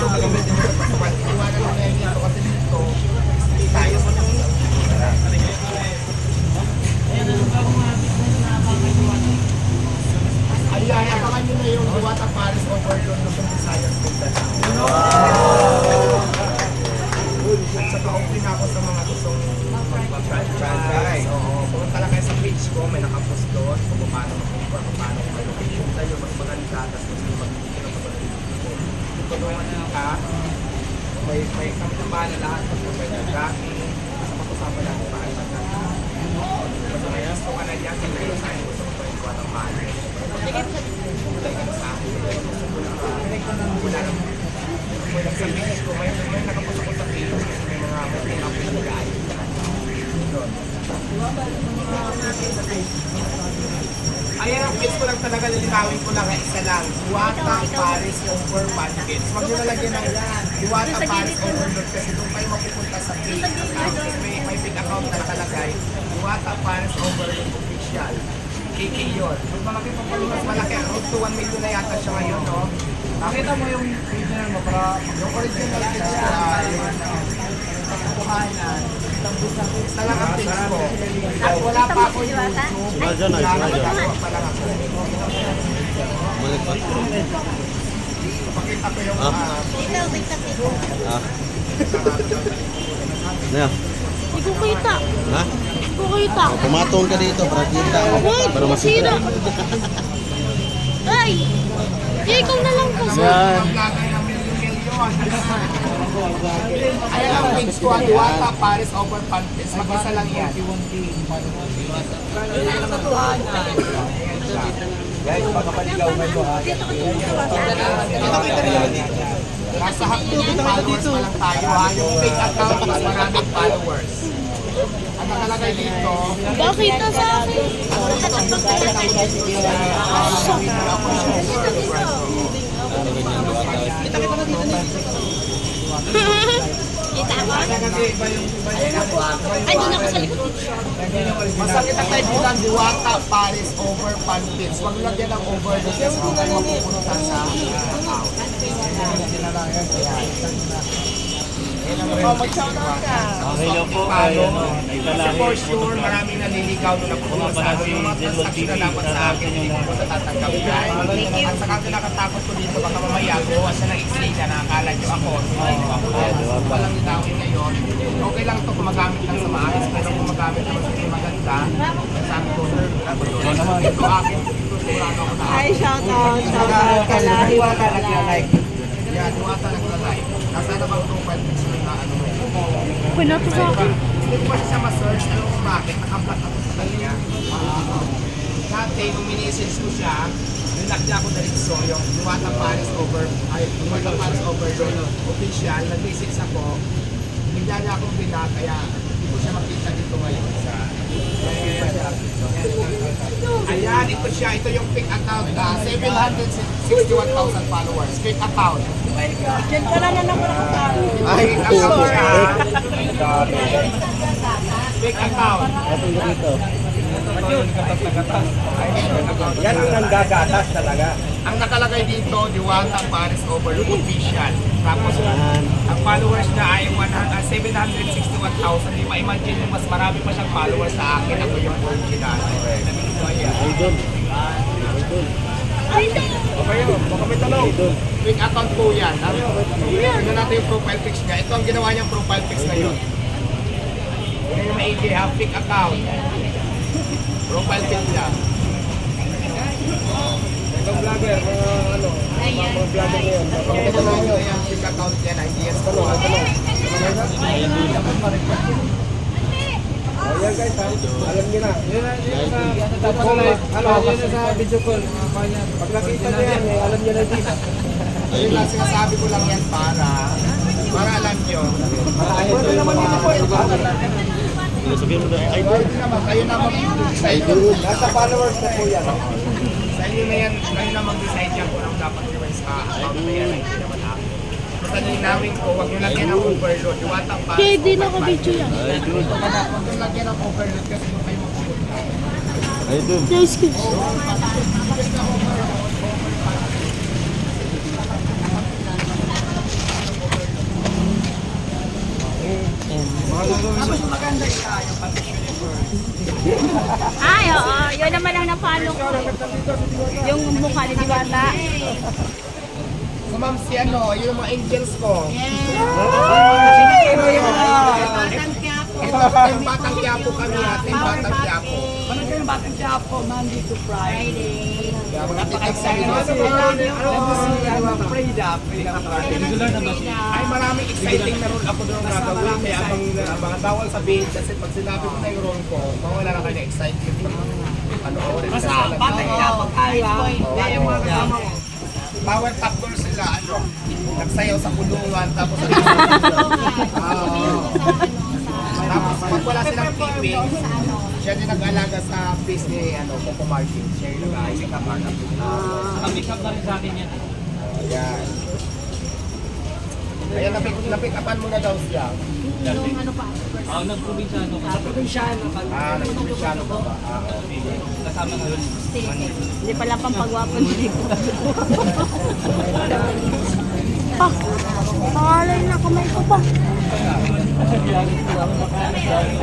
dito, magagawin din sa pasukan. Iwanan mo na yun dito kasi dito, hindi tayo sa Ayan, abangan nyo na yung Diwata Paris Overload ng Visayas Mindanao. At saka open ako sa mga gustong mag-franchise. Pumunta lang kayo sa page ko, may nakapost doon kung paano mag-offer, kung paano may location tayo, mas maganda, tapos mas mag-ibig na mag-ibig ko. Tutulungan ka, may kami na bahala lahat, mas mag-ibig tracking, mas pag-usapan natin paano maganda. Basta may gusto ka na dyan, kung meron sa'yo gusto ko yung Diwata Paris. Wala sa page ko, may nakapost ako sa page, may mga may guys. Ayan ang page ko lang talaga, lilinawin ko lang, isa lang. Diwata Paris over package. Huwag nyo nalagyan ng Diwata Paris overload kasi doon kayo mapupunta sa page account. May big account na nakalagay. Diwata Paris overload official. KK yun. Mas malaki. Road to 1 million na yata siya ngayon, no? Nakita mo yung original mo para yung original page ko isa lang ang page ko. At wala pa ako yung YouTube. Nagagawa pa lang ako. Pakita ko yung Hindi ko kita. Ha? Hindi ko kita. Pumatong ka dito para kita. Para Masira. Ay! Ikaw na lang kasi. Maglagay ng milyon-milyon. Ayan ang page ko, Diwata Paris over Pantis. Mag-isa lang yan. Guys, magkapaligaw kayo ha. Nasa hapon followers pa lang tayo ha. Yung fake account is maraming followers. Ang nakalagay dito, Bakit na sa akin? Kita mo? Ay, doon ako sa likod. masakit ang tayo dito ang Diwata Paris over Pantis. Huwag lagyan ng over kasi huwag kayo mapupunta sa account. Okay lang po. Kasi for sure, maraming naliligaw na napupunta sa akin. Yung mga transaction na dapat sa akin, hindi ko natatanggap yan. At saka ang nakatakot ko dito, baka mamaya gawa siya ng explain na nakakala nyo ako. Walang nitawin ngayon. Okay lang ito kung magamit lang sa maayos, pero kung magamit naman sa hindi maganda, sabi ko, sir, ito akin, ito sigurado ako na Hi, shout out ka lang. Diwata nagla-like. Yeah, Diwata nagla-like. Nasa na bang profile picture na ano mo? Pinato sa akin. Hindi ko pa siya ma-search. Alam mo bakit? Naka-block ako sa kanya. Dati, nung miniessence ko siya, nilak niya ako diretso yung Diwata Paris over, Diwata Paris over doon, official, nag-message ako. Bigla niya akong binak, kaya hindi ko siya makita dito ngayon sa... Ayan, ito siya. Ito yung fake account. 761,000 followers. Fake account. Diyan ka na naman ako tayo. Ay, account siya. Fake account. Yan ang nanggagatas talaga. Ang nakalagay dito, Diwata Paris Overload Official. Tapos, ang followers niya ay 761,000. Di ma-imagine yung mas marami pa siyang followers sa akin. Ako yung original. Idol. Okay yun, baka may tanong. Fake account po yan. Tignan natin yung profile pics niya. Ito ang ginawa niyang profile pics ngayon. Yan yung maigi ha, fake account. Profile pics niya. Ibang vlogger, mga ano, mga vlogger ngayon. Ito na yung fake account niya na hindi yan sa Ayan guys, ha? Alam niyo na. Ano, sa video call. Pag nakita niyo yan, alam niyo na this. Ayun lang, sinasabi ko lang yan para alam nyo. Pwede naman dito po. Sabihin mo na, idol. Pwede naman, kayo na mag-decide. Nasa followers na po yan. Sa inyo na yan, kayo na mag-decide yan kung anong dapat nyo sa account na yan. Hindi naman ako. Basta linawin ko, huwag nyo lagyan ng overload. Diwata pa. Kaya di naka-video yan. Idol. Huwag nyo lagyan ng overload kasi kung kayo magpupunta. Idol. Nice kids. Ay, oo. Yun naman ang napalo ko. Yung mukha ni Diwata. So ma'am, si ano, yung mga angels ko. Ito, Batang Quiapo kami natin, Batang Quiapo. Ano kayo Batang Quiapo, Monday to Friday? Kaya mga excited Ano si Frida? Ay, maraming exciting na role ako doon gagawin. Kaya abang bawal sabihin kasi pag sinabi ko na yung role ko, mawala na kayo na excitement. Ano, Basta Batang Quiapo tayo. Kaya yung mga kasama mo. bawal takbol sila, ano, nagsayaw sa kulungan, tapos tapos pag wala silang taping, siya din nag-alaga sa place ni ano, Coco Martin. Siya yung nag-aayos sa part of the Pick up na rin sa akin yan. Ayan. Ayan, napick-upan mo na daw siya. Yung ano pa. Nag-probinsyano ka. Probinsyano ka. Nag-Cristiano ka ba? Kasama na yun. Hindi pala pang pagwapo ni Pa, pangalay na kamay ko pa.